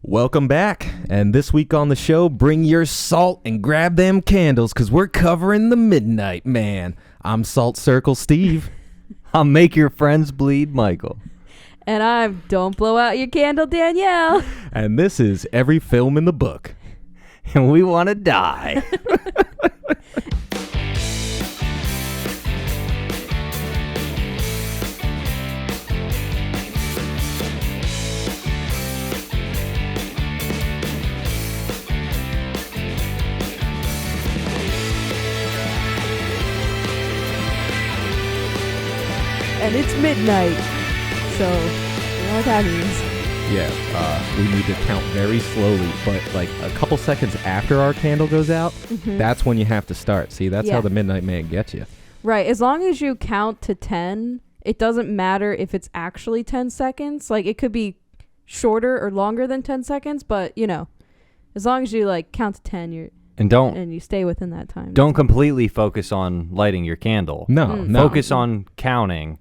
Welcome back, and this week on the show, bring your salt and grab them candles, because we're covering the Midnight Man. I'm Salt Circle Steve. I'll make your friends bleed, Michael. And I'm Don't Blow Out Your Candle, Danielle. And this is Every Film in the Book. And we want to die. And it's midnight. So, you know what that means. Yeah, we need to count very slowly, but like a couple seconds after our candle goes out, that's when you have to start. See, that's how the Midnight Man gets you. Right. As long as you count to 10, it doesn't matter if it's actually 10 seconds. Like, it could be shorter or longer than 10 seconds, but, you know, as long as you, like, count to 10, and you stay within that time. Don't completely focus on lighting your candle. No. Focus on counting.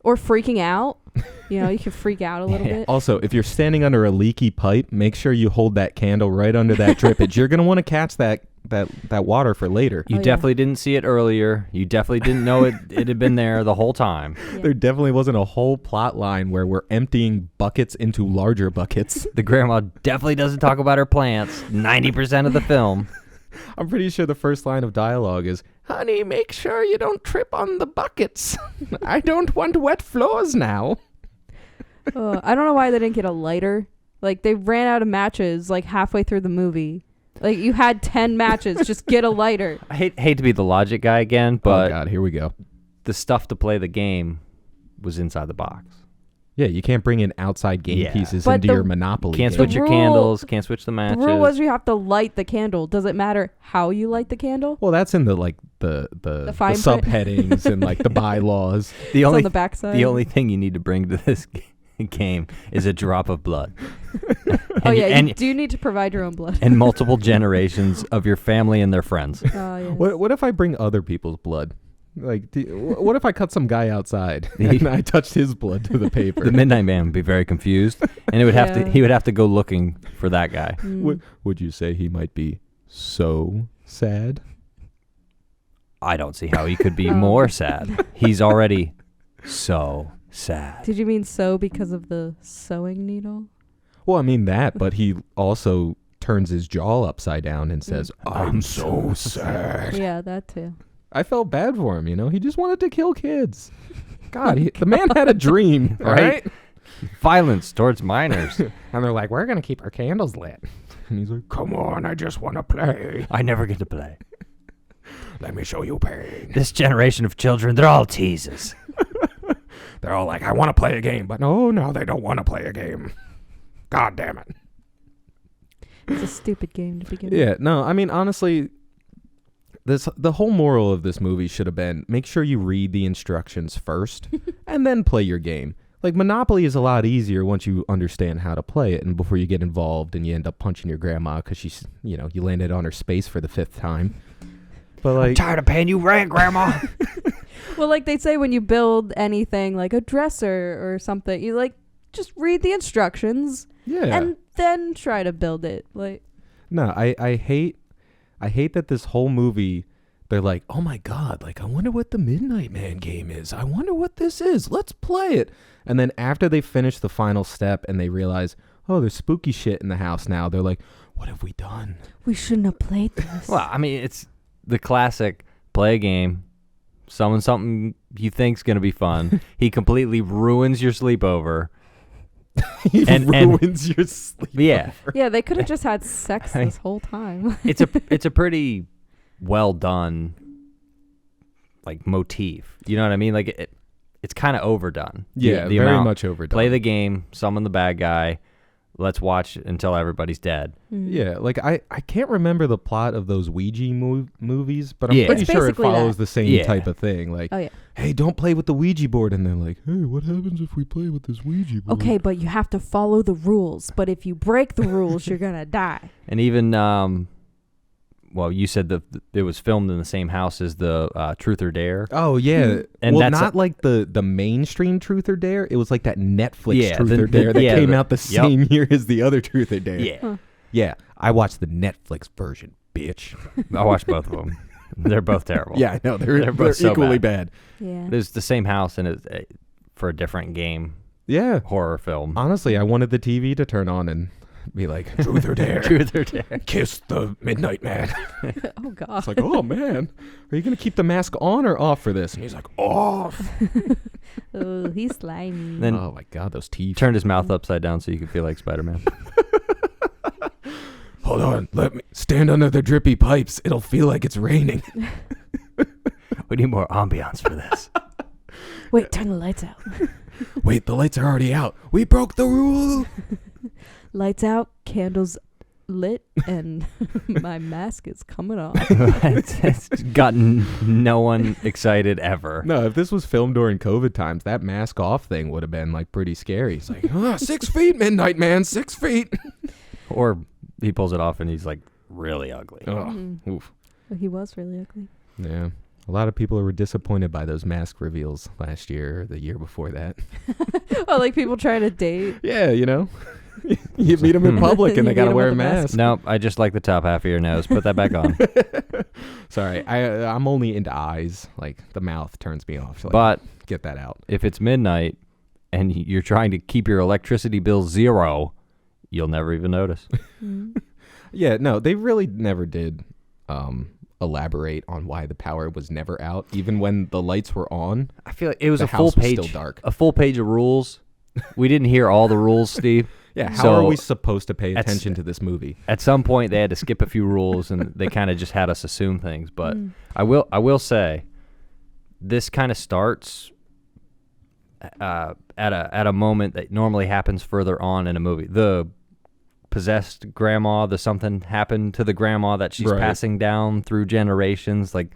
Or freaking out. You know, you can freak out a little bit. Also, if you're standing under a leaky pipe, make sure you hold that candle right under that drippage. You're going to want to catch that water for later. You definitely didn't see it earlier. You definitely didn't know it had been there the whole time. Yeah. There definitely wasn't a whole plot line where we're emptying buckets into larger buckets. The grandma definitely doesn't talk about her plants 90% of the film. I'm pretty sure the first line of dialogue is, "Honey, make sure you don't trip on the buckets. I don't want wet floors now." I don't know why they didn't get a lighter. Like, they ran out of matches, like, halfway through the movie. Like, you had 10 matches. Just get a lighter. I hate to be the logic guy again, but oh God, here we go. the stuff to play the game was inside the box. Yeah, you can't bring in outside game pieces But into your Monopoly Can't game. switch your candles, can't switch the matches. The rule was you have to light the candle. Does it matter how you light the candle? Well, that's in the fine print? subheadings and like the bylaws. the It's only on the backside. The only thing you need to bring to this game is a drop of blood. You do need to provide your own blood. And multiple generations of your family and their friends. Yes. What if I bring other people's blood? Like, what if I cut some guy outside and I touched his blood to the paper? The Midnight Man would be very confused, and he would have to go looking for that guy. Would you say he might be so sad? I don't see how he could be more sad. He's already so sad. Did you mean so because of the sewing needle? Well, I mean that, but he also turns his jaw upside down and says, "I'm so sad." Yeah, that too. I felt bad for him, you know? He just wanted to kill kids. God, the man had a dream, right? Violence towards minors. And they're like, "We're going to keep our candles lit." And he's like, "Come on, I just want to play. I never get to play. Let me show you pain." This generation of children, they're all teases. They're all like, "I want to play a game." But no, they don't want to play a game. God damn it. It's a stupid game to begin with. Yeah, no, I mean, honestly, the whole moral of this movie should have been, make sure you read the instructions first and then play your game. Like, Monopoly is a lot easier once you understand how to play it and before you get involved and you end up punching your grandma because she's, you landed on her space for the 5th time. But like, I'm tired of paying you rent, Grandma. Well, like they say when you build anything like a dresser or something, you like just read the instructions and then try to build it. Like, no, I hate that this whole movie, they're like, "Oh my God, like, I wonder what the Midnight Man game is. I wonder what this is. Let's play it." And then after they finish the final step and they realize, oh, there's spooky shit in the house now, they're like, "What have we done? we shouldn't have played this. Well, I mean, it's the classic play a game, summon something you think's going to be fun. He completely ruins your sleepover. He ruins your sleep." Yeah. Yeah, they could have just had sex this whole time. It's a pretty well done like motif. You know what I mean? Like it's kind of overdone. Yeah, the very amount, much overdone. Play the game, summon the bad guy. Let's watch until everybody's dead. Yeah, like I can't remember the plot of those Ouija movies, but I'm Yeah. pretty It's sure it basically follows that. the same Yeah. type of thing. Like, Oh, yeah. "Hey, don't play with the Ouija board." And they're like, "Hey, what happens if we play with this Ouija board?" Okay, but you have to follow the rules. But if you break the rules, you're going to die. And even well, you said it was filmed in the same house as the Truth or Dare. Oh yeah, And well, that's not like the mainstream Truth or Dare. It was like that Netflix Truth or the- Dare that yeah, came the- out the same year as the other Truth or Dare. Yeah, Yeah, I watched the Netflix version, bitch. I watched both of them. They're both terrible. Yeah, I know they're both so equally bad. Yeah. There's the same house and it's for a different game Yeah, horror film. honestly, I wanted the TV to turn on and be like, Truth or Dare, Truth or Dare. kiss the Midnight Man. Oh God. It's like, oh man, are you gonna keep the mask on or off for this? And he's like, off. Oh, he's slimy. Then Oh my God, those teeth. turned his mouth upside down so you could feel like Spider-Man. Hold on, let me stand under the drippy pipes. It'll feel like it's raining. We need more ambiance for this. Wait, turn the lights out. Wait, the lights are already out. We broke the rule. Lights out, candles lit, and my mask is coming off. It's gotten no one excited ever. No, if this was filmed during COVID times, that mask off thing would have been like pretty scary. It's like, 6 feet, Midnight Man, 6 feet. Or he pulls it off and he's like really ugly. Oh, Mhm. oof. Well, he was really ugly. Yeah. A lot of people were disappointed by those mask reveals last year or the year before that. Oh, like people trying to date. Yeah, you know, you meet them in public and You they got to meet 'em wear a with a mask. mask. No, I just like the top half of your nose. Put that back on. Sorry, I'm only into eyes. Like the mouth turns me off. So, like, But get that out. if it's midnight and you're trying to keep your electricity bill zero, you'll never even notice. Mhm. Yeah, no, they really never did elaborate on why the power was never out, even when the lights were on. I feel like it was The a full house was page. still dark. A full page of rules. We didn't hear all the rules, Steve. Yeah, how So, are we supposed to pay that's- attention to this movie? At some point, they had to skip a few rules, and they kind of just had us assume things. But Mm. I will say, this kind of starts at a moment that normally happens further on in a movie. The possessed grandma, the something happened to the grandma that she's Right. passing down through generations. Like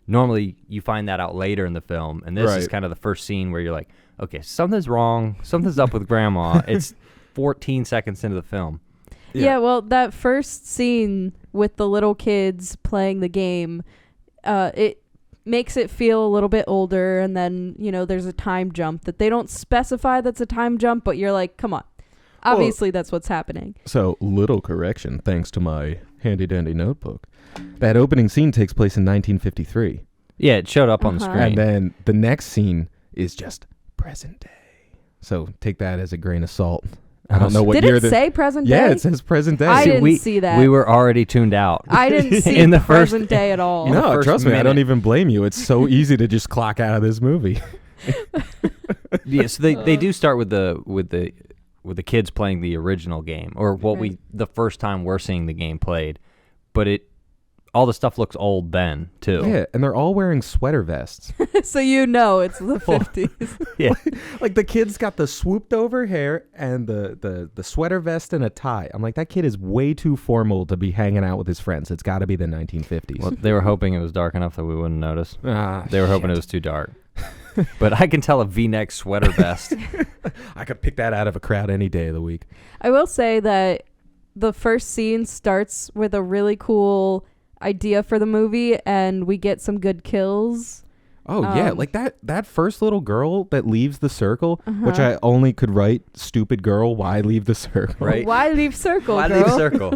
normally, you find that out later in the film, and this is Right. kind of the first scene where you're like, okay, something's wrong, something's up with grandma. It's 14 seconds into the film. Yeah, well, that first scene with the little kids playing the game, it makes it feel a little bit older, and then, there's a time jump that they don't specify that's a time jump, but you're like, come on. Obviously, that's what's happening. So, little correction, thanks to my handy-dandy notebook. That opening scene takes place in 1953. Yeah, it showed up on the Uh-huh. screen. And then the next scene is just present day. So, take that as a grain of salt. I don't know what Did year it say present Yeah, day? it says present day. I didn't we, see that. We were already tuned out. I didn't see In the first- present day at all. the No, first trust me, I don't minute. even blame you. It's so easy to just clock out of this movie. Yeah, so they do start with the kids playing the original game, or what Right. the first time we're seeing the game played, but all the stuff looks old then too. Yeah, and they're all wearing sweater vests. So it's the 50s. Yeah. Like the kid's got the swooped over hair and the sweater vest and a tie. I'm like, that kid is way too formal to be hanging out with his friends. It's got to be the 1950s. Well, they were hoping it was dark enough that we wouldn't notice. Ah, They were hoping it was too dark. But I can tell a V-neck sweater vest. I could pick that out of a crowd any day of the week. I will say that the first scene starts with a really cool idea for the movie, and we get some good kills. Oh yeah, like that first little girl that leaves the circle, which Uh-huh. I only could write stupid girl, why leave the circle? Right. Why leave circle, Why girl? leave circle?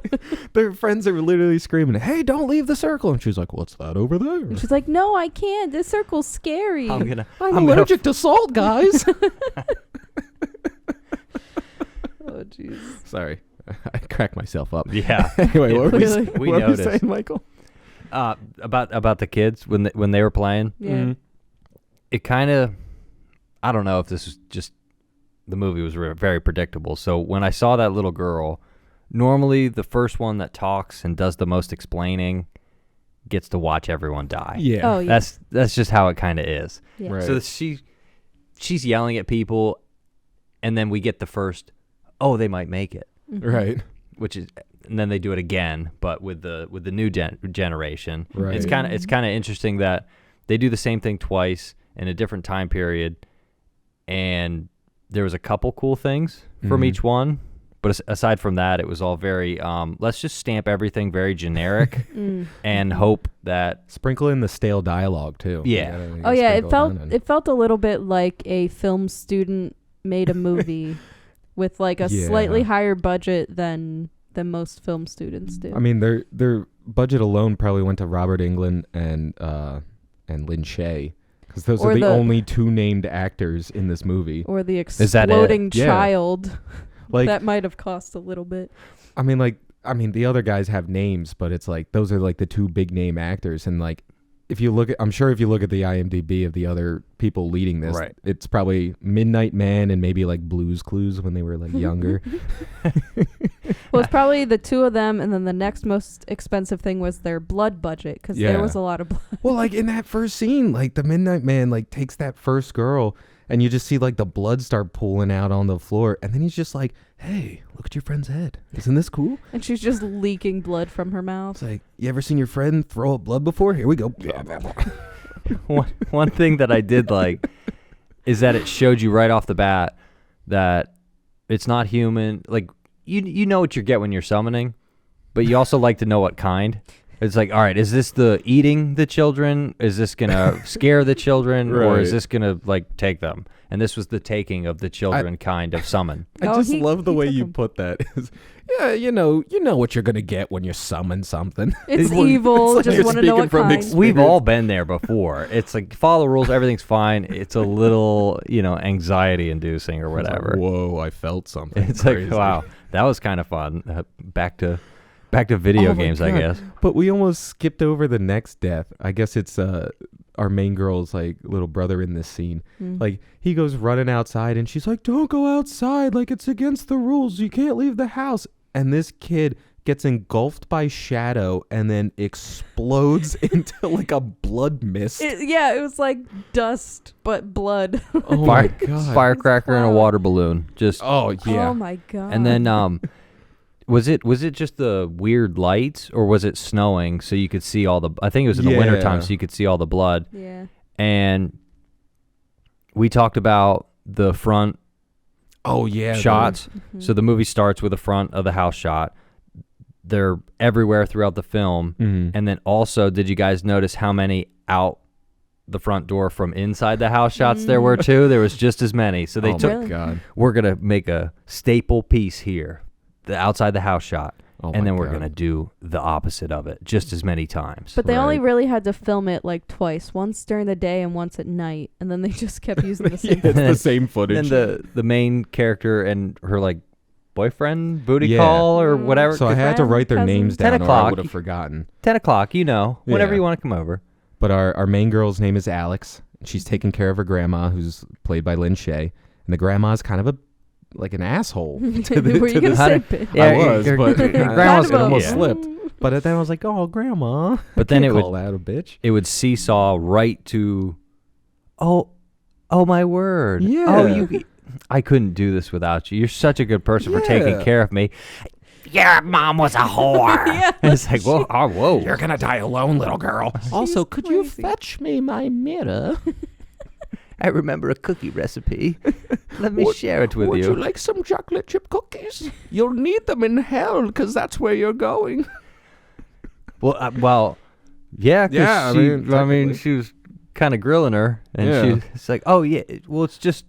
Their friends are literally screaming, "Hey, don't leave the circle!" And she's like, "What's that over there?" And she's like, no, I can't. This circle's scary. I'm gonna. I'm gonna allergic to salt, guys. Oh, jeez. Sorry, I cracked myself up. Yeah. Anyway, what were Clearly. We what were you noticed. saying, Michael? About the kids when they were playing. Yeah. It kind of, I don't know if this is just the movie was very predictable. So when I saw that little girl, normally the first one that talks and does the most explaining gets to watch everyone die. Yeah. Oh, yeah. That's just how it kind of is. Yeah. Right. So she's yelling at people, and then we get the first, oh, they might make it, Mhm. Right. which is, and then they do it again, but with the new generation. Right. It's kind of interesting that they do the same thing twice in a different time period, and there was a couple cool things from Mhm. each one, But aside from that, it was all very, let's just stamp everything very generic and hope that. Sprinkle in the stale dialogue, too. Yeah. Oh, yeah. It felt a little bit like a film student made a movie with like a slightly higher budget than most film students do. I mean, their budget alone probably went to Robert Englund and Lin Shaye. Because those are the only two named actors in this movie. Or the exploding child. Yeah. Like, that might have cost a little bit. I mean, the other guys have names, but it's like those are like the two big name actors. And like, I'm sure if you look at the IMDb of the other people leading this, it's probably Midnight Man and maybe like Blue's Clues when they were like younger. Well, it's probably the two of them, and then the next most expensive thing was their blood budget, because there was a lot of blood. Well, like in that first scene, like the Midnight Man like takes that first girl, and you just see like the blood start pooling out on the floor, and then he's just like, "Hey, look at your friend's head. Isn't this cool?" And she's just leaking blood from her mouth. It's like, you ever seen your friend throw up blood before? Here we go. One thing that I did like is that it showed you right off the bat that it's not human. Like, you know what you get when you're summoning, but you also like to know what kind. It's like, all right, is this the eating the children? Is this going to scare the children? Or is this going to, like, take them? And this was the taking of the children kind of summon. I just love the way you put that. Yeah, you know what you're going to get when you summon something. It's evil. Like just want to know what kind. We've all been there before. It's like, follow the rules, everything's fine. It's a little, anxiety-inducing or whatever. Like, whoa, I felt something. It's crazy. like, wow, that was kind of fun. Back to video games, I guess. But we almost skipped over the next death. I guess it's our main girl's like little brother in this scene. Like, he goes running outside and she's like, "Don't go outside, like it's against the rules, you can't leave the house." And this kid gets engulfed by shadow and then explodes into like a blood mist. It was like dust but blood. Oh my god. Firecracker and a water balloon. Just oh yeah. Oh my god. And then was it just the weird lights, or was it snowing so you could see all the? I think it was in the wintertime so you could see all the blood. Yeah. And we talked about the front shots. So the movie starts with the front of the house shot. They're everywhere throughout the film. And then also, did you guys notice how many out the front door from inside the house shots there were too? There was just as many. So they took, God. We're going to make a staple piece here. The outside the house shot, and then we're going to do the opposite of it just as many times. But they only really had to film it like twice, once during the day and once at night, and then they just kept using the same it's the same footage. And the main character and her like boyfriend booty call or whatever. So I had to write their names down 10 or o'clock. I would have forgotten. 10 o'clock, whenever you want to come over. But our main girl's name is Alex. She's taking care of her grandma, who's played by Lin Shaye. And the grandma's kind of like an asshole. Were you going to say bitch? I was, but grandma's it almost slipped. But then I was like, "Oh, grandma!" But then it would call out a bitch. It would seesaw right to, oh my word! Yeah. Oh, I couldn't do this without you. You're such a good person for taking care of me. Your mom was a whore. It's like, whoa! You're gonna die alone, little girl. Also, could you fetch me my mirror? I remember a cookie recipe. Let me share it with you. Would you like some chocolate chip cookies? You'll need them in hell, because that's where you're going. Well, yeah. I mean, she was kind of grilling her, and she's like, "Oh yeah, well, it's just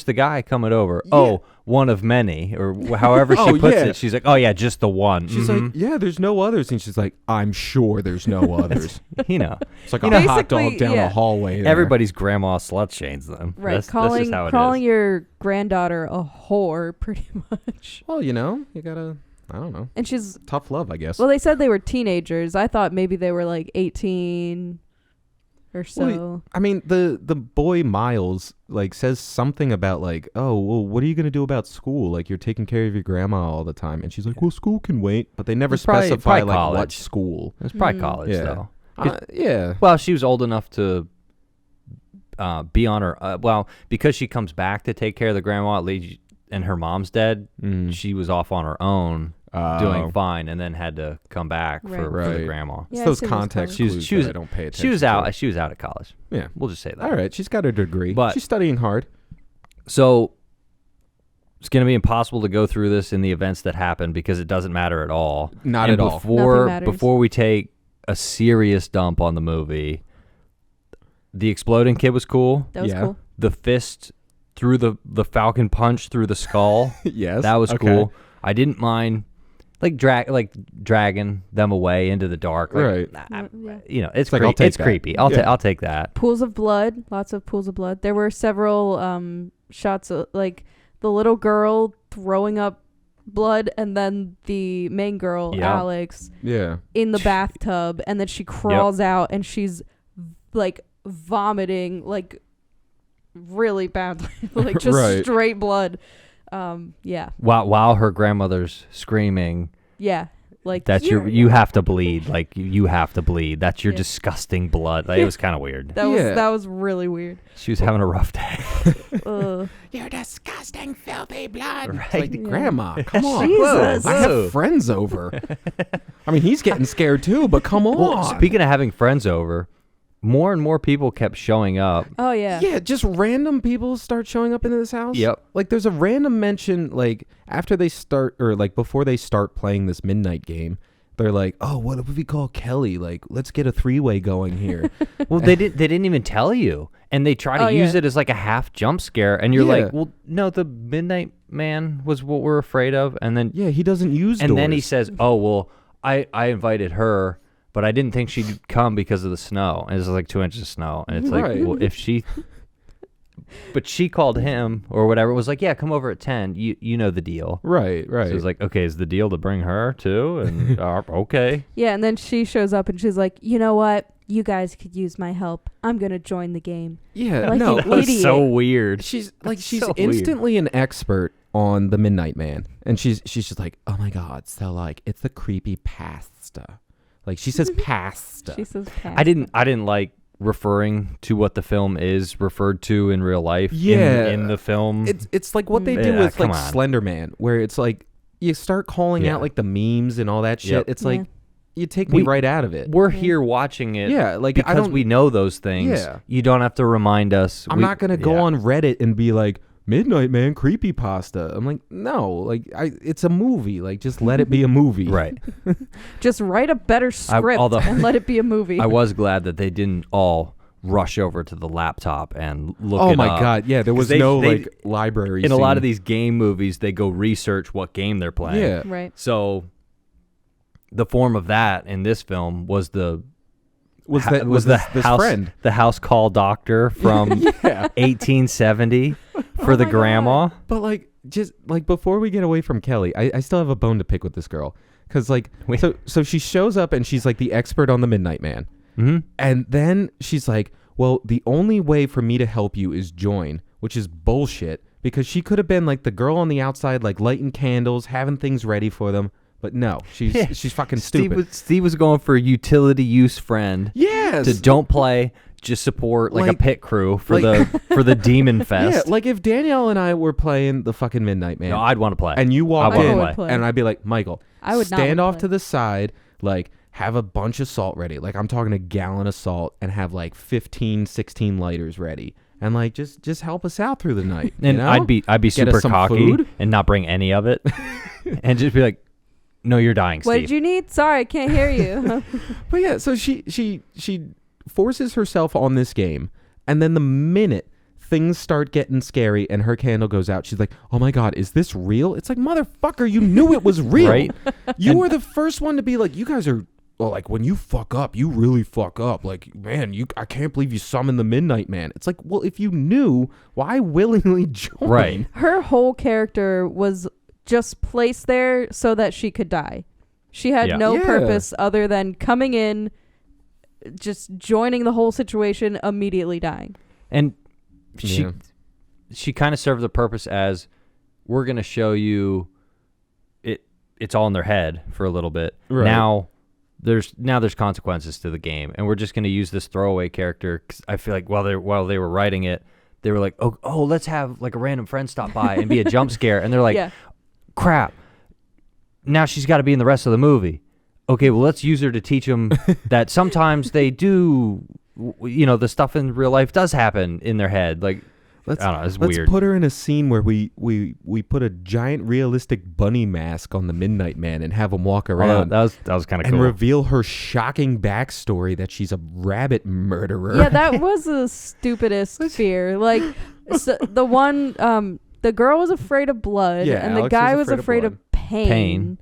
the guy coming over. Yeah. Oh, one of many, or however she puts it. She's like, oh yeah, just the one. She's like, yeah, there's no others, and she's like, I'm sure there's no others. It's like a hot dog down a hallway. There. Everybody's grandma slut shames them. Right, that's just how it calling is. your granddaughter a whore, pretty much. Well, you gotta. I don't know. And she's tough love, I guess. Well, they said they were teenagers. I thought maybe they were like 18 or so. Well, I mean, the boy Miles like says something about like, oh, well, what are you gonna do about school? Like, you're taking care of your grandma all the time, and she's like, well, school can wait. But they never specify like college. what school. It's probably college though. Yeah. Well, she was old enough to be on her. Because she comes back to take care of the grandma, and her mom's dead. She was off on her own. Doing fine, and then had to come back for the grandma. Yeah, it's those context clues that I don't pay attention She was out at college. Yeah, we'll just say that. All right, she's got her degree, but she's studying hard. So it's going to be impossible to go through this in the events that happen because it doesn't matter at all. Not and at all. Nothing matters. Before we take a serious dump on the movie, the exploding kid was cool. That was Yeah. cool. The fist through the Falcon punch through the skull. Yes. That was okay. cool. I didn't mind dragging them away into the dark. Like, Right. Yeah. You know, it's like, I'll take it's that. creepy. Yeah. I'll take that. Pools of blood, lots of pools of blood. There were several shots of like the little girl throwing up blood and then the main girl, Yeah. Alex, Yeah. in the bathtub, and then she crawls out and she's like vomiting like really badly. Like just Right. straight blood. Yeah. While her grandmother's screaming, Yeah. Like that's you have to bleed. Like you have to bleed. That's your Yeah. disgusting blood. Like, it was kind of weird. Yeah. that was really weird. She was having a rough day. Ugh. You're disgusting, filthy blood. Right. It's like, Yeah. Grandma, come on. Jesus. I have friends over. I mean, he's getting scared too, but come on. Well, speaking of having friends over, more and more people kept showing up. Oh yeah. Yeah, just random people start showing up into this house. Yep. Like there's a random mention like after they start or like before they start playing this midnight game. They're like, "Oh, what if we call Kelly? Like, let's get a three-way going here." Well, they didn't even tell you, and they try to Oh, use yeah. it as like a half jump scare, and you're Yeah. like, "Well, no, the Midnight Man was what we're afraid of," and then Yeah, he doesn't use and then he doors. says, "Oh, well, I invited her, but I didn't think she'd come because of the snow, and it's like 2 inches of snow, and it's like, Right. well, if she." But she called him or whatever. It was like, yeah, come over at 10. You know the deal. Right. So it was like, okay, is the deal to bring her too? And okay. Yeah, and then she shows up and she's like, "You know what? You guys could use my help. I'm gonna join the game." yeah, like no. an That was so idiot. weird. She's like That's she's so weird. instantly an expert on the Midnight Man, and she's just like, "Oh my god, so like it's the creepy pasta." Like she says pasta. She says, I didn't like referring to what the film is referred to in real life. Yeah. In the film. It's like what they do Yeah, with like come on. Slender Man, where it's like you start calling Yeah. out like the memes and all that shit. Yep. It's Yeah. like you take me We- right out of it. We're here watching it. Yeah, like I because don't. we know those things. Yeah. You don't have to remind us. I'm not gonna go on Reddit and be like Midnight Man creepy pasta. I'm like, no, like it's a movie. Like just let it be a movie. Right. just write a better script although- and let it be a movie. I was glad that they didn't all rush over to the laptop and look Oh it my up. god, yeah, there was they- no they- like library. In a lot scene. of these game movies, they go research what game they're playing. Yeah. Right. So the form of that in this film was the Was ha- that was this the this house friend? the house call doctor from Yeah. 1870 for the my grandma. But like, just like before we get away from Kelly, I still have a bone to pick with this girl because like, Wait. so she shows up and she's like the expert on the Midnight Man, Mm-hmm. and then she's like, well, the only way for me to help you is join, which is bullshit because she could have been like the girl on the outside, like lighting candles, having things ready for them, but no, she's fucking stupid. Steve was going for a utility use friend Yes. to don't play, just support like a Like- pit crew for like- the Demon Yeah, Fest. like if Danielle and I were playing the fucking Midnight Man, no, I'd want to play. and you walked I wanna in, play. play. and I'd be like, Michael, I would not stand wanna off play. to the side, like have a bunch of salt ready. Like I'm talking a gallon of salt and have like 15, 16 lighters ready. And like just help us out through the night. And you know? I'd be Get us super some cocky food. and not bring any of it, and just be like, "No, you're dying, What Steve." did you need? Sorry, I can't hear you. But yeah, so she forces herself on this game, and then the minute things start getting scary and her candle goes out, she's like, "Oh my god, is this real?" It's like, motherfucker, you knew it was real. Right? You were the first one to be like, you guys are, well, like when you fuck up, you really fuck up. Like, man, I can't believe you summoned the Midnight Man. It's like, well, if you knew, why willingly join? Right. Her whole character was just placed there so that she could die. She had Yeah. no Yeah. purpose other than coming in, just joining the whole situation, immediately dying. And Yeah. she kind of served the purpose as we're going to show you it's all in their head for a little bit. Right. Now there's consequences to the game, and we're just going to use this throwaway character 'cause I feel like while they were writing it, they were like, oh, let's have like a random friend stop by and be a jump scare, and they're like, Yeah. crap. Now she's got to be in the rest of the movie. Okay, well, let's use her to teach them that sometimes they do, the stuff in real life does happen in their head. Like, I don't know. It's Let's weird. put her in a scene where we put a giant realistic bunny mask on the Midnight Man and have him walk around. That was kind of and cool. reveal her shocking backstory that she's a rabbit murderer. Yeah, that was the stupidest fear. Like, so the one, the girl was afraid of blood, Yeah, and the Alex guy was was afraid afraid of of pain.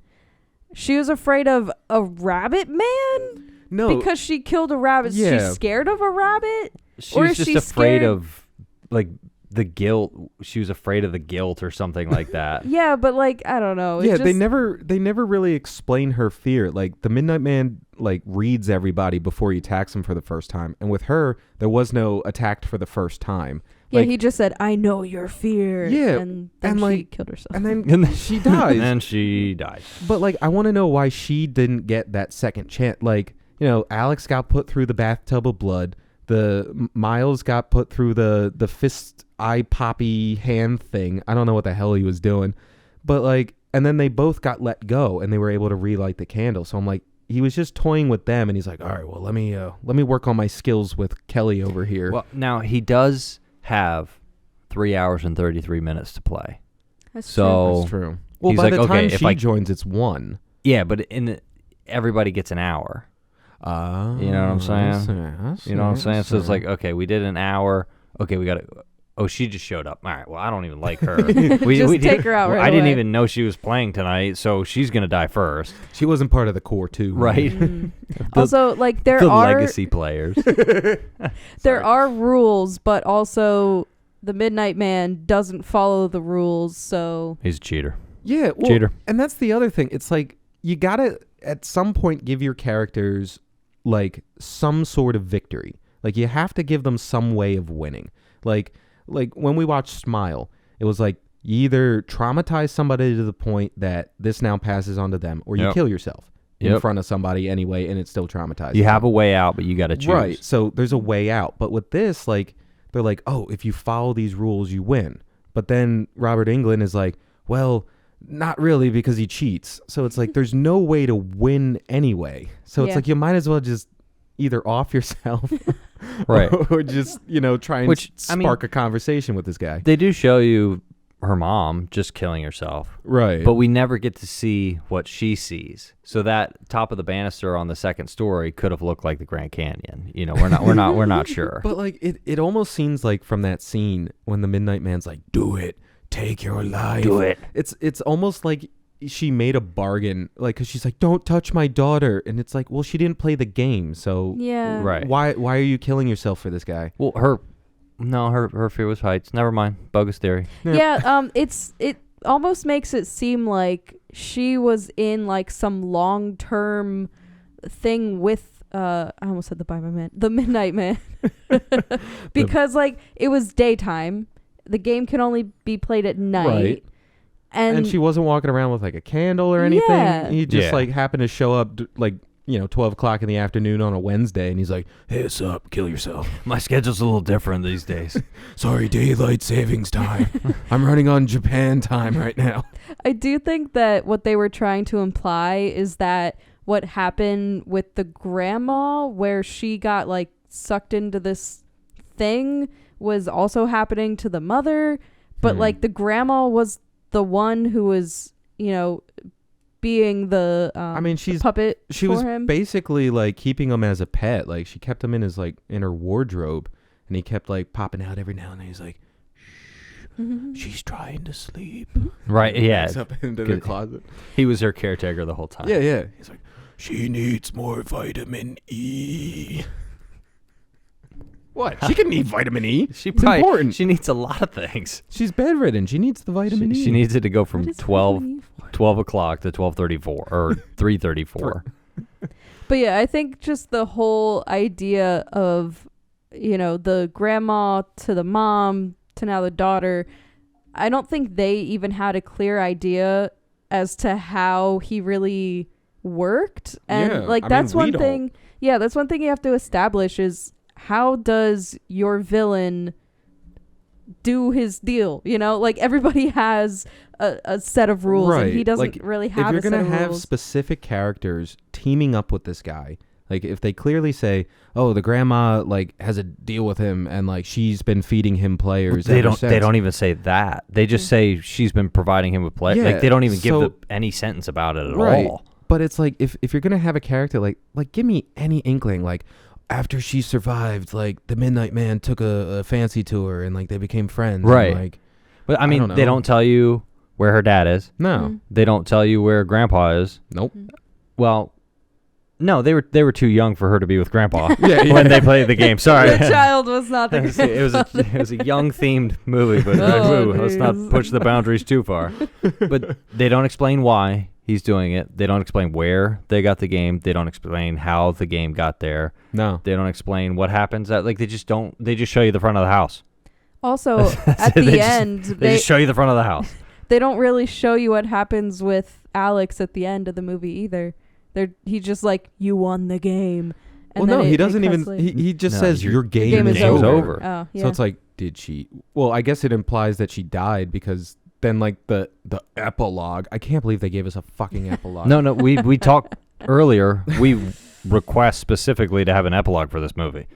She was afraid of a rabbit man no, because she killed a rabbit. Yeah. She's scared of a rabbit. She or was is just she afraid scared- of like the guilt. She was afraid of the guilt or something like that. Yeah, but like I don't know. It yeah, just, they never really explain her fear. Like the Midnight Man like reads everybody before he attacks them for the first time, and with her there was no attacked for the first time. Yeah, Like, he just said, "I know your fear." Yeah, and then and, she like- killed herself. and then she dies. And then she died. But like I want to know why she didn't get that second chance. Like, you know, Alex got put through the bathtub of blood. The Miles got put through the fist eye poppy hand thing. I don't know what the hell he was doing. But like, and then they both got let go and they were able to relight the candle. So I'm like, he was just toying with them and he's like, all right, well, let me work on my skills with Kelly over here. Well, now he does have 3 hours and 33 minutes to play. That's So That's true. Well, he's by like, the okay, time if she I- joins, it's 1. Yeah, but everybody gets an hour. You know what I'm saying? You know what I'm saying? So it's like, okay, we did an hour. Okay, we got to. Oh, she just showed up. All right. Well, I don't even like her. Just take her out right I didn't away. even know she was playing tonight, so she's gonna die first, she wasn't part of the core too, right? Mm. Also, like there the are legacy players. there are rules, but also the Midnight Man doesn't follow the rules. So He's a cheater. Yeah, well, Cheater. and that's the other thing. It's like you gotta at some point give your characters like some sort of victory. Like you have to give them some way of winning. Like when we watched Smile, it was like you either traumatize somebody to the point that this now passes on to them, or you Yep. kill yourself in Yep. front of somebody anyway, and it still traumatizes. You them. have a way out, but you got to choose. Right. So there's a way out. But with this, like, they're like, oh, if you follow these rules, you win. But then Robert Englund is like, well, not really because he cheats. So it's like there's no way to win anyway. So it's Yeah. like you might as well just either off yourself Right. or just, try and Which, I mean- spark a conversation with this guy. They do show you her mom just killing herself, Right. but we never get to see what she sees. So that top of the banister on the second story could have looked like the Grand Canyon. We're not sure. But like it almost seems like from that scene when the Midnight Man's like, do it, take your life. Do it. It's almost like she made a bargain, like, because she's like, don't touch my daughter. And it's like, well, she didn't play the game. So yeah, Right. why are you killing yourself for this guy? Well, her fear was heights. Never mind. Bogus theory. Yeah. It almost makes it seem like she was in like some long-term thing with I almost said the Midnight Man, because like it was daytime. The game can only be played at night. Right. And she wasn't walking around with like a candle or anything. Yeah. He just Yeah. like happened to show up 12 o'clock in the afternoon on a Wednesday, and he's like, hey, what's up? Kill yourself. My schedule's a little different these days. Sorry, daylight savings time. I'm running on Japan time right now. I do think that what they were trying to imply is that what happened with the grandma, where she got like sucked into this thing, was also happening to the mother. But like the grandma was the one who was, being the she's puppet She for was him. basically like keeping him as a pet. Like she kept him in his like in her wardrobe, and he kept like popping out every now and then. He's like, she's trying to sleep. Right, yeah. He's up into the Good. closet. He was her caretaker the whole time. Yeah. He's like, she needs more vitamin E. What? She can need vitamin E. She It's probably important. she needs a lot of things. She's bedridden. She needs the vitamin E. She needs it to go What from is 12 vitamin E for? 12 o'clock to 12:34 or 3:34. But yeah, I think just the whole idea of, the grandma to the mom to now the daughter, I don't think they even had a clear idea as to how he really worked. And Yeah, like I that's mean, we one don't. thing. Yeah, that's one thing you have to establish is how does your villain do his deal? Like everybody has a set of rules, and he Right. doesn't Like, really if have you're a set gonna of have rules. specific characters teaming up with this guy, Like if they clearly say, "Oh, the grandma like has a deal with him and like she's been feeding him players." They ever don't. since. They don't even say that. They just say she's been providing him with play. Yeah, Like they don't even so- give any sentence about it at Right. all. But it's like if you're gonna have a character like give me any inkling like after she survived, like the Midnight Man took a fancy to her and like they became friends. and, Right. like But I mean, don't they know. don't tell you where her dad is. no. They don't tell you where Grandpa is. Nope. Well, no, they were too young for her to be with Grandpa Yeah, when they played the game. Sorry. The child was not the it was a young themed movie, but Oh, let's not jeez. push the boundaries too far. But they don't explain why he's doing it. They don't explain where they got the game. They don't explain how the game got there. No. They don't explain what happens. Like they just show you the front of the house. Also, at They the just- end, They just show you the front of the house. they don't really show you what happens with Alex at the end of the movie either. He's just like, you won the game. And Well, then no, he it doesn't cuts even. later. He just No, says your your game, game is is game's over. over. Oh, yeah. So it's like, did she? Well, I guess it implies that she died because then like the epilogue. I can't believe they gave us a fucking epilogue. No, we talked earlier. We request specifically to have an epilogue for this movie.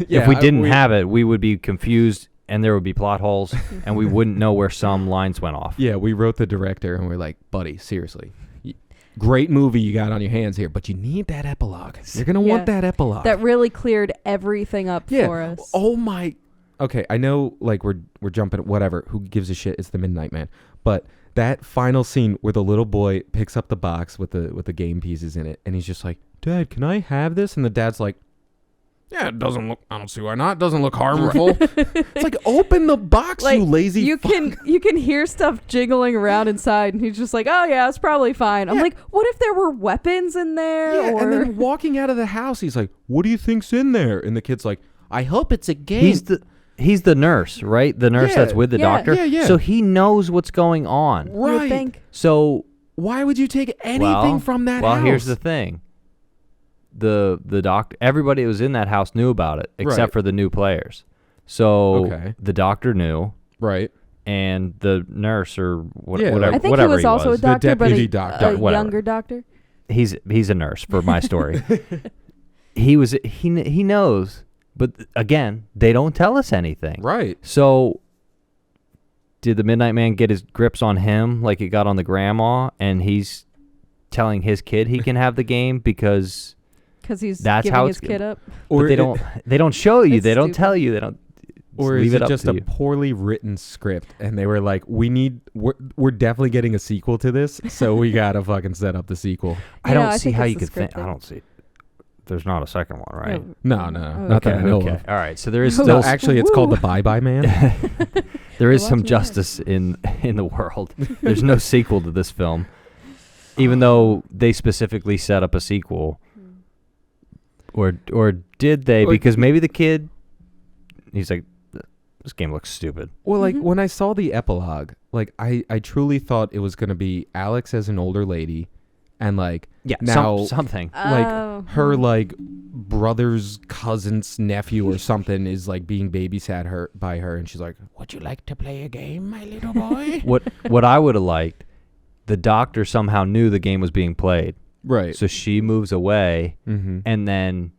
Yeah, If we didn't have it, we would be confused and there would be plot holes and we wouldn't know where some lines went off. Yeah, we wrote the director and we're like, buddy, seriously. Great movie you got on your hands here, but you need that epilogue. You're going to Yeah. want that epilogue. That really cleared everything up for us. Oh my. Okay, I know like we're jumping whatever. Who gives a shit? It's the Midnight Man. But that final scene where the little boy picks up the box with the game pieces in it and he's just like, "Dad, can I have this?" And the dad's like, "Yeah, it doesn't look, I don't see why not. It doesn't look harmful." It's like, open the box, Like, you lazy you fuck. can hear stuff jiggling around inside, and he's just like, "Oh yeah, it's probably fine." I'm Yeah. like, "What if there were weapons in there?" Yeah, or and then walking out of the house, he's like, "What do you think's in there?" And the kid's like, "I hope it's a game." He's the nurse, right? The nurse Yeah. that's with the Yeah. doctor. Yeah. So he knows what's going on. you Right. think So Why would you take anything from that house? Well, here's the thing. The doctor, everybody that was in that house knew about it except Right. for the new players. So Okay. the doctor knew, Right. and the nurse or Yeah, whatever. I think he whatever was also a doctor, but deputy a doctor. Whatever. younger doctor. He's a nurse for my story. he knows, but again, they don't tell us anything. Right. So did the Midnight Man get his grips on him like it got on the grandma, and he's telling his kid he can have the game because Because he's That's giving how his it's- kid up. but they don't show you. It's They don't stupid. tell you. They don't. Or leave is it it up just to a you. poorly written script and they were like, we're definitely getting a sequel to this, so we gotta fucking set up the sequel. I You know, don't I see think how it's you the could think. scripting. I don't see. There's not a second one, right? No, Oh, not that I know of. All right. So there is No, still No, actually, it's called the Bye Bye Man. there is Well, some that's justice in the world. There's no sequel to this film, even though they specifically set up a sequel. Or did they? Like- Because maybe the kid, he's like, this game looks stupid. Well, like Mhm. when I saw the epilogue, like I truly thought it was gonna be Alex as an older lady, and like Yeah. now something. like Oh. her like brother's cousin's nephew or something is like being babysat by her, and she's like, "Would you like to play a game, my little boy?" What I would have liked, the doctor somehow knew the game was being played, Right. so she moves away, Mm-hmm. and then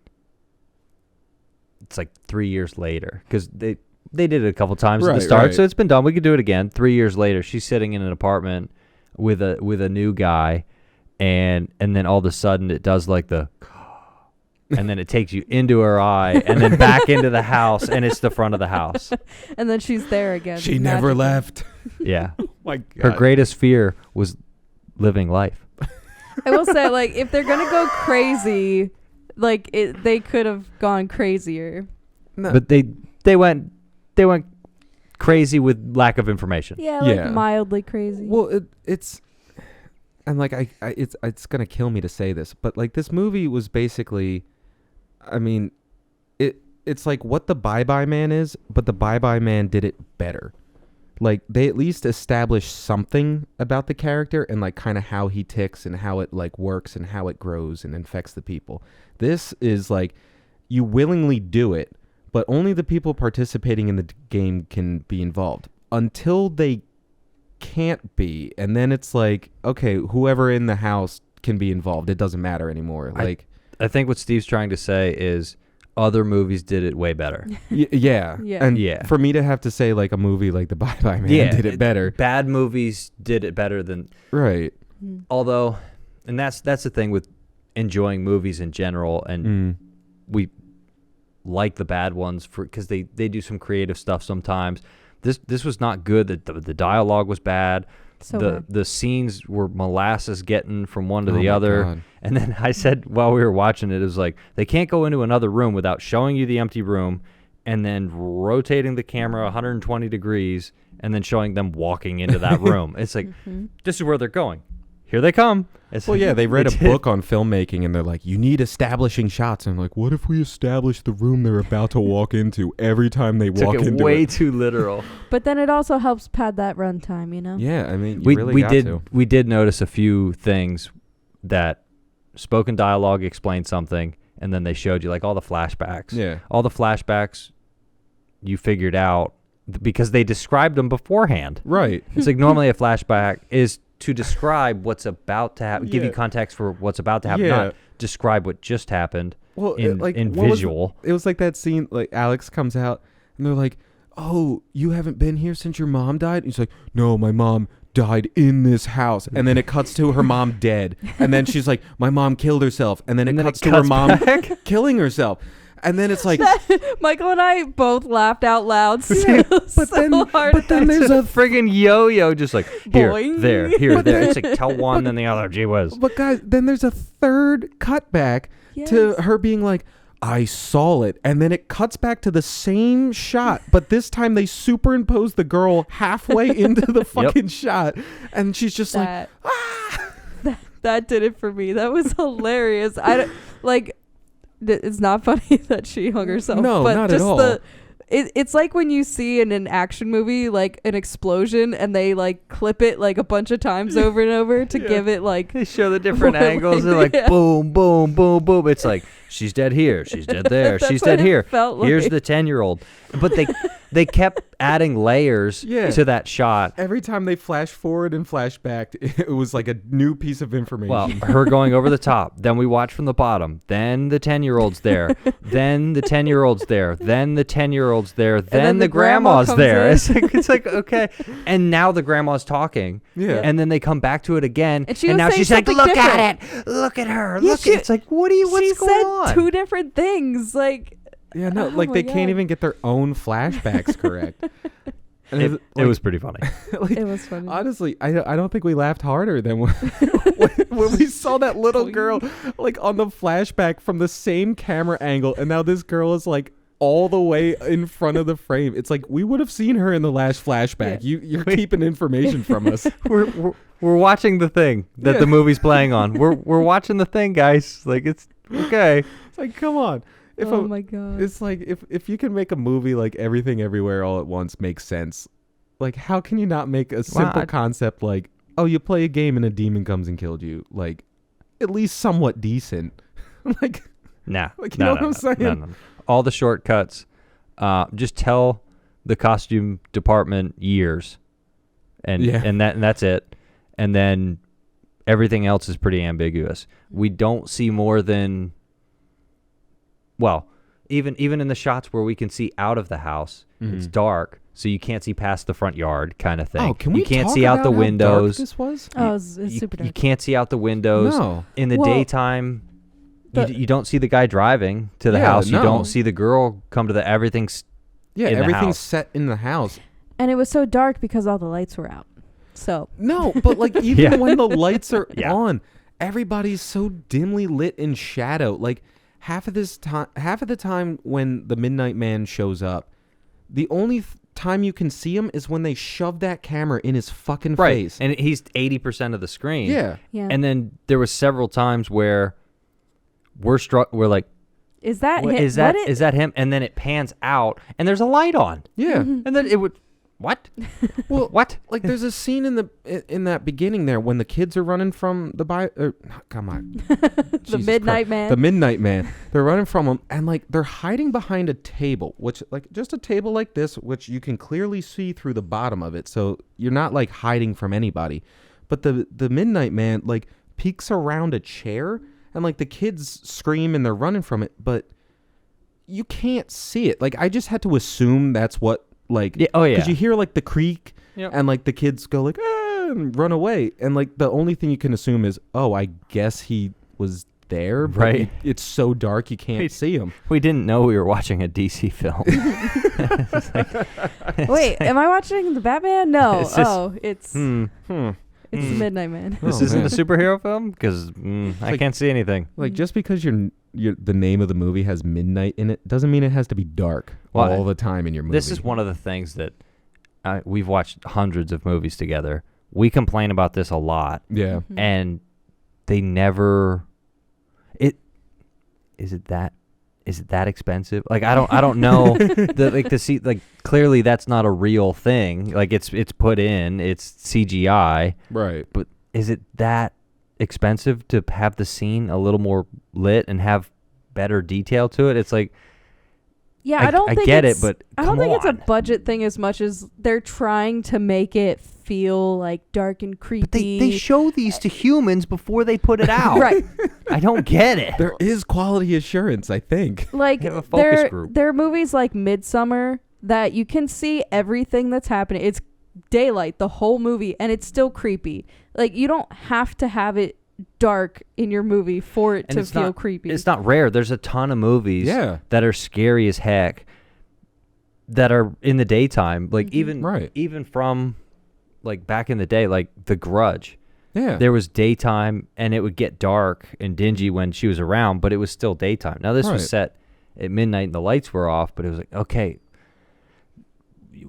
it's like 3 years later because they did it a couple times at the Right, start, right. so it's been done. We could do it again. 3 years later, she's sitting in an apartment with a new guy, and then all of a sudden it does like the, and then it takes you into her eye, and then back into the house, and it's the front of the house. And then she's there again. She never magically. left. Yeah, My her God. greatest fear was living life. I will say, like, if they're gonna go crazy, like they could have gone crazier. No. But they went crazy with lack of information. Yeah, like Yeah. mildly crazy. Well, it's and like it's gonna kill me to say this, but like this movie was basically, I mean, it's like what the Bye Bye Man is, but the Bye Bye Man did it better. Like they at least established something about the character and like kind of how he ticks and how it like works and how it grows and infects the people. This is like you willingly do it, but only the people participating in the game can be involved until they can't be, and then it's like, okay, whoever in the house can be involved. It doesn't matter anymore. Like I think what Steve's trying to say is other movies did it way better. Yeah. Yeah. And Yeah. for me to have to say like a movie like The Bye Bye Man did it better. Bad movies did it better than. Right. Although, and that's the thing with enjoying movies in general, and we like the bad ones because they do some creative stuff sometimes. This was not good. The dialogue was bad. So The scenes were molasses getting from one to Oh the my other. God. And then I said while we were watching it was like they can't go into another room without showing you the empty room and then rotating the camera 120 degrees and then showing them walking into that room. It's like this is where they're going. Here they come. It's Well, like, yeah, they read a did. book on filmmaking, and they're like, you need establishing shots. And I'm like, what if we establish the room they're about to walk into every time they walk Took it into way it? too literal. But then it also helps pad that runtime, you know? Yeah, I mean, you really got to. We did notice a few things that spoken dialogue explained something, and then they showed you like all the flashbacks. Yeah. All the flashbacks you figured out because they described them beforehand. Right. It's like normally a flashback is to describe what's about to happen, give you Yeah. context for what's about to happen, Yeah. not describe what just happened Well, in what visual. It was like that scene, like Alex comes out, and they're like, oh, you haven't been here since your mom died? And he's like, no, my mom died in this house. And then it cuts to her mom dead. And then she's like, my mom killed herself. And then it cuts to her mom killing herself. And then it's like, Michael and I both laughed out loud so, but then hard. but then there's a friggin' yo-yo just like here, Boing. there, here, there. It's like tell one then the other. Gee whiz. but guys, then there's a third cutback to her being like, I saw it. And then it cuts back to the same shot, but this time they superimpose the girl halfway into the fucking shot. And she's just like, that did it for me. That was hilarious. I don't, like, it's not funny that she hung herself. No, but not just at all. It's like when you see in an action movie like an explosion and they like clip it like a bunch of times over and over to give it like They show the different more angles. They're like- like boom, boom, boom, boom. It's like she's dead here, she's dead there, That's she's what dead it here. felt Here's like. the 10-year-old. But they kept adding layers Yeah. to that shot. every time they flash forward and flash back, it was like a new piece of information. Well, her going over the top. Then we watch from the bottom. Then the 10-year-old's there. Then the 10-year-old's there. Then the 10-year-old's there. Then the the grandma grandma's comes there. in. It's like okay. And now the grandma's talking. Yeah. And then they come back to it again. And she was now saying she's like, something look different." at it. Look at her. Yeah, Look she- at it. It's like, what's she going said on? two different things. Like, yeah, no, oh like my they can't God. even get their own flashbacks correct. And It was pretty funny. like, it was funny. honestly, I don't think we laughed harder than when we saw that little girl like on the flashback from the same camera angle, and now this girl is like all the way in front of the frame. It's like we would have seen her in the last flashback. You're keeping information from us. we're watching the thing that the movie's playing on. We're watching the thing, guys. Like it's okay. It's like, come on. Oh my God. It's like if you can make a movie like Everything Everywhere All at Once makes sense, like how can you not make a simple concept like, oh, you play a game and a demon comes and killed you, like at least somewhat decent? Like, Nah. Like, you know what I'm saying? No. All the shortcuts. Just tell the costume department years, and that's it. And then everything else is pretty ambiguous. We don't see more than. Well, even in the shots where we can see out of the house, it's dark, so you can't see past the front yard, kind of thing. Oh, can we You can't talk see out the about how dark windows. this was? Oh, it's super dark. You can't see out the windows. No. In the Well, daytime, you don't see the guy driving to the Yeah, house. You no. don't see the girl come to the everything's. Yeah, in the everything's house. set in the house. And it was so dark because all the lights were out. So No, but like even Yeah. when the lights are Yeah. on, everybody's so dimly lit in shadow. Like half of the time when the Midnight Man shows up, the only time you can see him is when they shove that camera in his fucking face. And he's 80% of the screen. Yeah. yeah. And then there was several times where we're like, is that what, him? is that him? And then it pans out and there's a light on. Yeah. Mm-hmm. And then it would what? Well, What? like there's a scene in that beginning there when the kids are running from come on. Jesus Midnight Christ. Man. The Midnight Man. They're running from him and like they're hiding behind a table, which like just a table like this, which you can clearly see through the bottom of it. So you're not like hiding from anybody. But the Midnight Man like peeks around a chair and and like the kids scream and they're running from it, but you can't see it. Like I just had to assume that's what like because you hear like the creak and like the kids go like and run away, and like the only thing you can assume is, oh, I guess he was there, but right. It's so dark you can't see him. We didn't know we were watching a DC film. Wait, am I watching the Batman? No. It's just, it's the Midnight Man. This isn't a superhero film because I can't see anything. Like just because the name of the movie has midnight in it doesn't mean it has to be dark all the time in your movie. This is one of the things that we've watched hundreds of movies together. We complain about this a lot. Yeah. Mm-hmm. And they never. Is it that expensive? Like I don't know. Clearly that's not a real thing. Like it's put in. It's CGI. Right. But is it that expensive to have the scene a little more lit and have better detail to it? It's like. Yeah, I don't think it's a on. budget thing as much as they're trying to make it feel like dark and creepy. But they show these to humans before they put it out. Right. I don't get it. There is quality assurance, I think. Like have a focus group. There are movies like Midsummer that you can see everything that's happening. It's daylight the whole movie and it's still creepy. Like you don't have to have it dark in your movie for it to feel creepy. It's not rare. There's a ton of movies that are scary as heck that are in the daytime. Like even from like back in the day, like The Grudge. Yeah. There was daytime and it would get dark and dingy when she was around, but it was still daytime. Now this was set at midnight and the lights were off, but it was like, okay,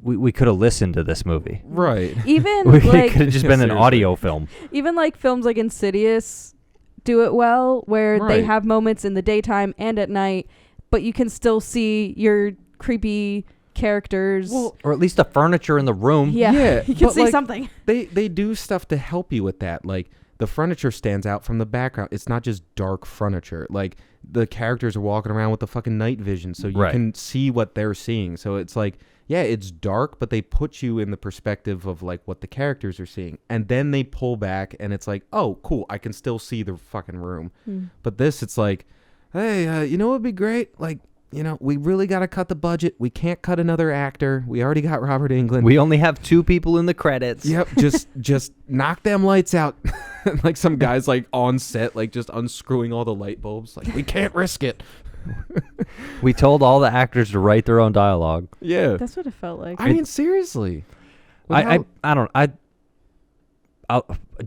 we could have listened to this movie. Right. Even it could have just been an audio film. Even like films like Insidious do it well, where they have moments in the daytime and at night, but you can still see your creepy characters. Well, or at least the furniture in the room. Yeah. You can see something. They do stuff to help you with that. Like the furniture stands out from the background. It's not just dark furniture. Like the characters are walking around with the fucking night vision, so you can see what they're seeing. So it's like, yeah, it's dark, but they put you in the perspective of like what the characters are seeing. And then they pull back and it's like, oh, cool, I can still see the fucking room. But this, it's like, hey, you know what would be great? Like, you know, we really got to cut the budget. We can't cut another actor. We already got Robert Englund. We only have 2 people in the credits. Yep, just knock them lights out. Like some guys like on set, like just unscrewing all the light bulbs. Like, we can't risk it. We told all the actors to write their own dialogue. Yeah. That's what it felt like. I mean, seriously. I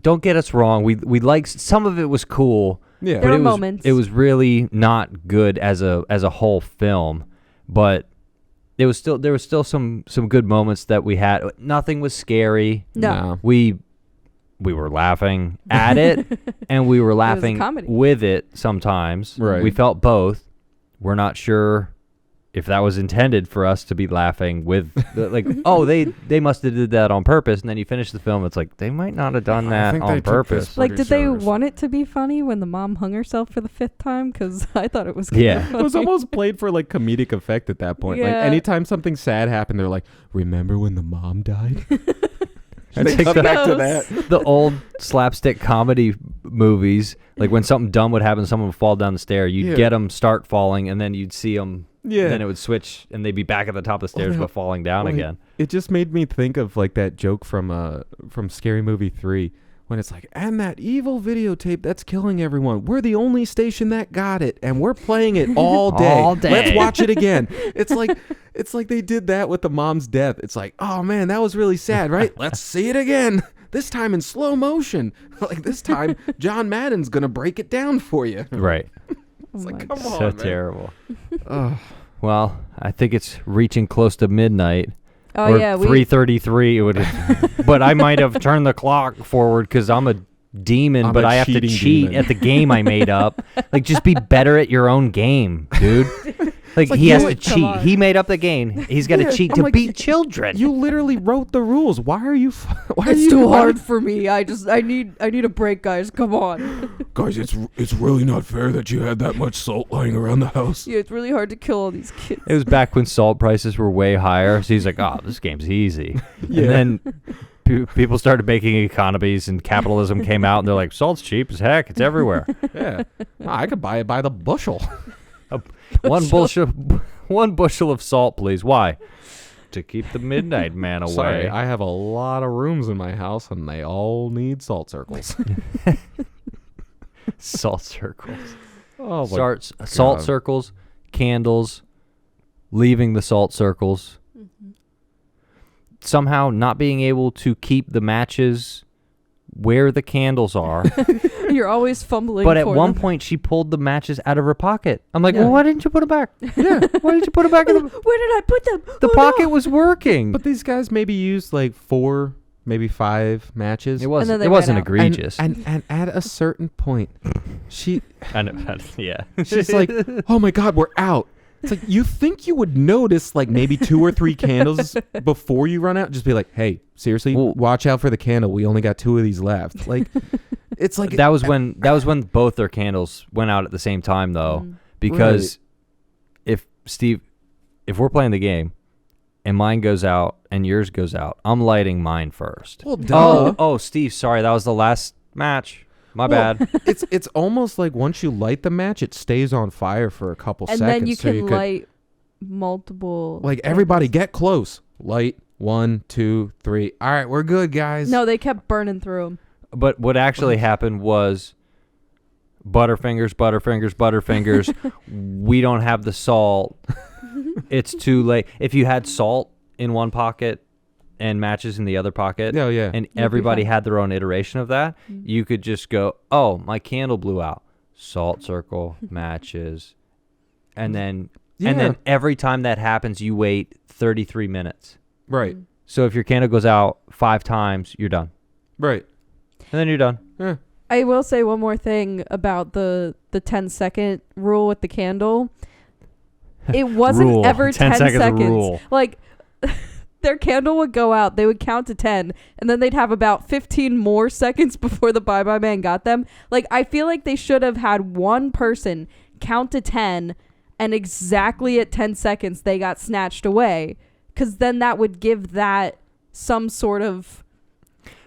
don't get us wrong. We liked some of it was cool. Yeah. There but were moments. It was really not good as a whole film, but there was still some good moments that we had. Nothing was scary. No. We were laughing at it and we were laughing with it sometimes. Right. We felt both. We're not sure if that was intended for us to be laughing with like, oh, they must have did that on purpose. And then you finish the film, it's like, they might not have done that on purpose. Like, did they want it to be funny when the mom hung herself for the 5th time? Because I thought it was funny. It was almost played for like comedic effect at that point. Like anytime something sad happened, they're like, remember when the mom died? They cut back to that. The old slapstick comedy movies, like when something dumb would happen, someone would fall down the stair, you'd get them start falling, and then you'd see them, and then it would switch, and they'd be back at the top of the stairs, but falling down again. It just made me think of like that joke from Scary Movie 3, when it's like, and that evil videotape that's killing everyone. We're the only station that got it, and we're playing it all day. All day. Let's watch it again. It's like they did that with the mom's death. It's like, oh man, that was really sad, right? Let's see it again. This time in slow motion. Like this time, John Madden's gonna break it down for you. Right. It's like, come on, so man. terrible. Well, I think it's reaching close to midnight. Oh or yeah, 3:33. It would, but I might have turned the clock forward because I'm a demon, but I have to cheat at the game I made up. Like, just be better at your own game, dude. Like he has to cheat. He made up the game. He's got to cheat to beat children. You literally wrote the rules. Why are you? It's too hard for me. I need a break, guys. Come on. Guys, it's really not fair that you had that much salt lying around the house. Yeah, it's really hard to kill all these kids. It was back when salt prices were way higher, so he's like, "Oh, this game's easy." Yeah. And then people started making economies and capitalism came out and they're like, salt's cheap as heck. It's everywhere. Yeah. No, I could buy it by the bushel. One bushel of salt, please. Why? To keep the midnight man away. Sorry, I have a lot of rooms in my house and they all need salt circles. Salt circles. Oh, Salt circles, candles, leaving the salt circles. Mm-hmm. Somehow not being able to keep the matches where the candles are. You're always fumbling. But at for one them. point, she pulled the matches out of her pocket. I'm like, Yeah. well, why didn't you put them back? Yeah, why didn't you put them back in the... Where did I put them? The Oh, pocket no. was working. But these guys maybe used like 4, maybe 5 matches. It wasn't. then they It wasn't ran out. egregious. And at a certain point, I know. Yeah. she's like, "Oh my God, we're out." It's like, you think you would notice like maybe 2 or 3 candles before you run out? Just be like, "Hey, seriously, Well- watch out for the candle. We only got 2 of these left." Like, it's like that was when both their candles went out at the same time, though, Mm. because if we're playing the game and mine goes out and yours goes out, I'm lighting mine first. Well, duh. Oh, Steve, sorry, that was the last match. My Well, bad. it's almost like once you light the match, it stays on fire for a couple And seconds. then you so can could, light multiple. like, everybody candles. get close. Light 1, 2, 3. All right, we're good, guys. No, they kept burning through them. But what actually happened was Butterfingers. We don't have the salt. It's too late. If you had salt in one pocket and matches in the other pocket, Oh yeah. and be everybody fine. had their own iteration of that, Mm. you could just go, oh, my candle blew out. Salt circle, matches. And then every time that happens, you wait 33 minutes. Right. So if your candle goes out 5 times, you're done. Right. And then you're done. Yeah. I will say one more thing about the 10-second rule with the candle. It wasn't Rule. ever 10 seconds. Rule. Like, their candle would go out, they would count to 10, and then they'd have about 15 more seconds before the bye-bye man got them. Like, I feel like they should have had one person count to 10, and exactly at 10 seconds they got snatched away, because then that would give that some sort of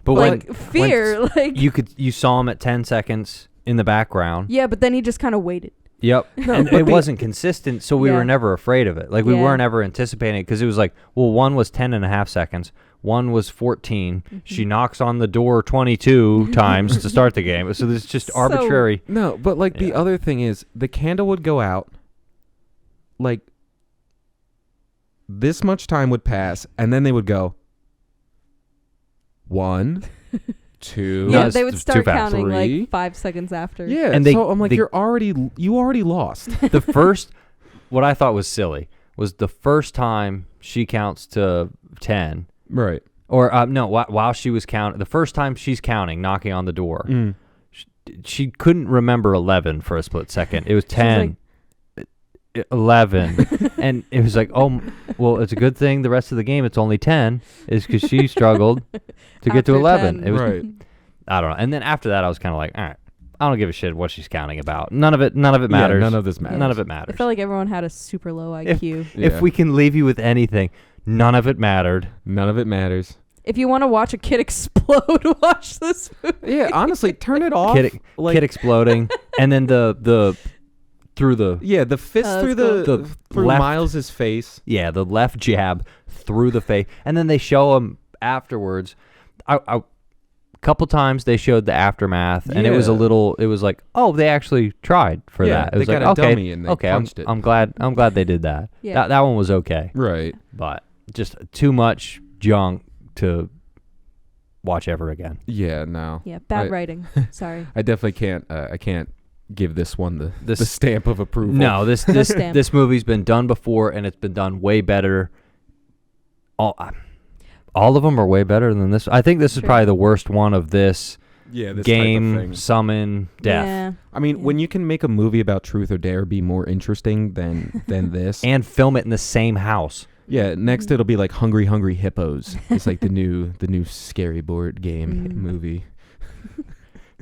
But like fear. Like, you saw him at 10 seconds in the background. yeah, but then he just kind of waited. Yep. And it wasn't consistent, so we Yeah. were never afraid of it. Like, we Yeah. weren't ever anticipating it, because it was like, well, one was 10.5 seconds. One was 14. Mm-hmm. She knocks on the door 22 times to start the game. So there's just So- arbitrary. No, but like the Yeah. other thing is the candle would go out. Like this much time would pass, and then they would go 1, 2. No, Yeah, it's they would too start fast. counting 3. like 5 seconds after. Yeah, And so I'm like, they- you already lost. The first, what I thought was silly, was the first time she counts to 10. Right. Or, no, while she was counting, the first time she's counting, knocking on the door, Mm. she couldn't remember 11 for a split second. It was 10, like- 11, and it was like, oh, well, it's a good thing the rest of the game it's only 10, is because she struggled to get to After 11. 10. It was, Right. I don't know. And then after that, I was kind of like, all right, I don't give a shit what she's counting about. None of it matters. Yeah, none of this matters. None of it I matters. felt like everyone had a super low If- IQ. Yeah. If we can leave you with anything, none of it mattered. None of it matters. If you want to watch a kid explode, watch this movie. Yeah, honestly, turn it off. Kid exploding, and then the through the Yeah, the fist Oh, through that's cool. through left- Miles's face. the left jab through the face, and then they show him afterwards. A couple times they showed the aftermath, and it was Yeah. it was like, oh, they actually tried for Yeah, that. It they was got like, a okay, dummy and they okay, punched it. I'm glad they did that. Yeah. That one was okay, Right. but just too much junk to watch ever again. Yeah, no. Yeah, bad I- writing. Sorry. I definitely can't I can't give this one the stamp of approval. No, this stamp. this movie's been done before, and it's been done way better. All of them are way better than this. I think this is Sure. probably the worst one of this Yeah, this type of game, thing. summon, death, Yeah. I mean, Yeah. when you can make a movie about truth or dare be more interesting than this. and film it in the same house. Yeah, next it'll be like Hungry Hungry Hippos. It's like the new scary board game Mm. movie.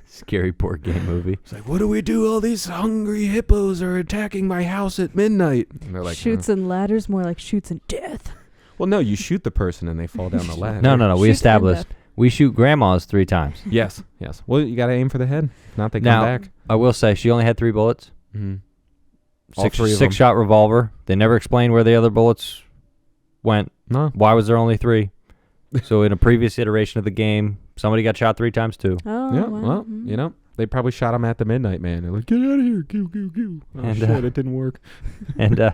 Scary board game movie. It's like, what do we do? All these hungry hippos are attacking my house at midnight. And they're like, Shoots and ladders, more like shoots and death. well, no, you shoot the person and they fall down the ladder. No. We Shoots and established We shoot grandmas 3 times. Yes. Well, you got to aim for the head. If not, they Now, come back. I will say she only had 3 bullets. Mm-hmm. All 3 of them. 6 shot revolver. They never explained where the other bullets went. No. Why was there only 3? So in a previous iteration of the game, somebody got shot 3 times too. Oh, Yeah. wow. Well, you know, they probably shot him at the Midnight Man. They're like, get out of here. Go, go, go. Oh, And, shit, it didn't work. And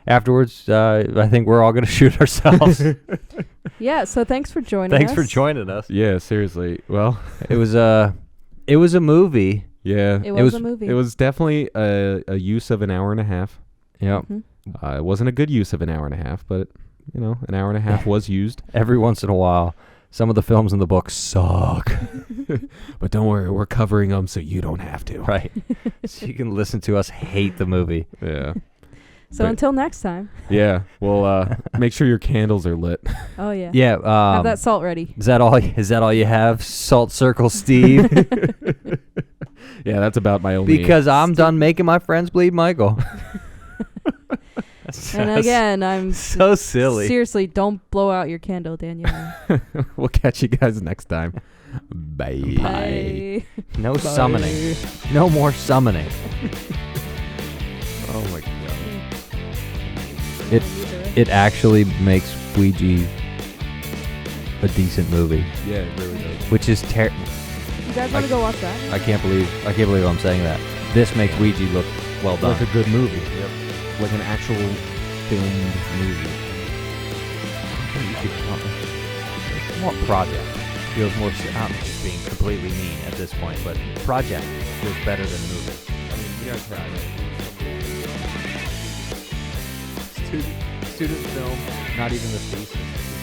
afterwards, I think we're all going to shoot ourselves. Yeah, so thanks for joining us. Thanks for joining us. Yeah, seriously. Well, It was a movie. yeah. It was a movie. It was definitely a use of an hour and a half. Yep. Mhm. It wasn't a good use of an hour and a half, but, you know, an hour and a half was used. Every once in a while, some of the films in the book suck. But don't worry, we're covering them so you don't have to. Right. So you can listen to us hate the movie. Yeah. So But- until next time. Yeah. Well, make sure your candles are lit. Oh, yeah. Yeah. Have that salt ready. Is that all you have? Salt Circle Steve? Yeah, that's about my only. Because I'm done making my friends bleed Michael. And again, I'm so silly. seriously, don't blow out your candle, Danielle. We'll catch you guys next time. Bye. Bye. No summoning. No more summoning. Oh my god. It actually makes Ouija a decent movie, Yeah, it really does. which is You guys want to go watch that? I can't believe I'm saying that. This makes Ouija look well done. Like a good movie. Yep. Like an actual filmed movie. What project feels more? I'm just being completely mean at this point, but project feels better than movie. I mean, you guys tried it. Student film, not even the thesis.